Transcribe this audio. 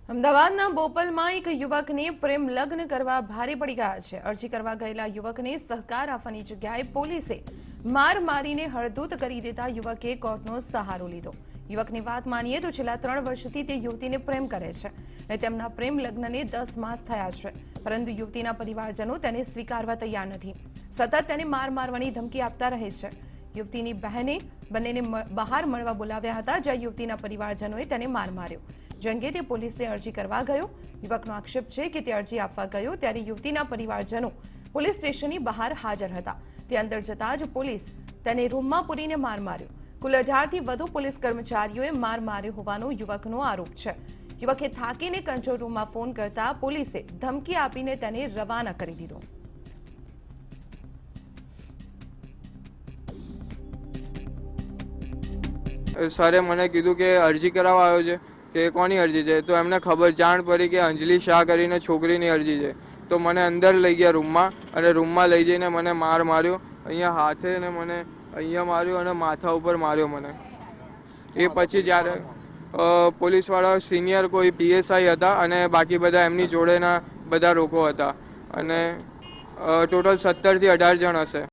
અમદાવાદના બોપલમાં એક યુવકને પ્રેમ લગ્ન કરવા ભારે પડી ગયા છે। અરજી કરવા ગયેલા યુવકને સહકાર આપવાની જગ્યાએ પોલીસે માર મારીને હળદૂત કરી દેતા યુવકે કોર્ટનો સહારો લીધો। યુવકની વાત માનીએ તો છેલ્લા 3 વર્ષથી તે યુવતીને પ્રેમ કરે છે અને તેમના પ્રેમ લગ્નને 10 માસ થયા છે, પરંતુ યુવતીના પરિવારજનો તેને સ્વીકારવા તૈયાર નથી। સતત તેને મારવાની ધમકી આપતા રહે છે। યુવતીની બહેને બંનેને બહાર મળવા બોલાવ્યા હતા, જ્યાં યુવતીના પરિવારજનોએ તેને માર માર્યો। જે અંગે તે પોલીસે અરજી કરવા ગયો। યુવકનો આક્ષેપ છે કે તે અરજી આપવા ગયો ત્યારે યુવતીના પરિવારજનો પોલીસ સ્ટેશનની બહાર હાજર હતા। તે અંદર જતા જ પોલીસ તેને રૂમમાં પૂરીને માર માર્યો। કુલ 18થી વધુ પોલીસ કર્મચારીઓએ માર માર્યો હોવાનો યુવકનો આરોપ છે। યુવકે થાકીને કંટ્રોલ રૂમમાં ફોન કરતા પોલીસે ધમકી આપીને તેને રવાના કરી દીધો। સરે મને કીધું કે અરજી કરાવવા આવ્યો છે કે કોની અરજી છે, તો એમને જાણ પડી કે અંજલિ શાહ કરીને છોકરીની અરજી છે। તો મને અંદર લઈ ગયા રૂમમાં અને રૂમમાં લઈ જઈને મને માર માર્યો। અહીંયા હાથે ને મને અહીંયા માર્યો અને માથા ઉપર માર્યો મને। એ પછી જ્યારે પોલીસવાળા સિનિયર કોઈ પીએસઆઈ હતા અને બાકી બધા એમની જોડેના બધા લોકો હતા અને ટોટલ 17 થી 18 જણ હશે।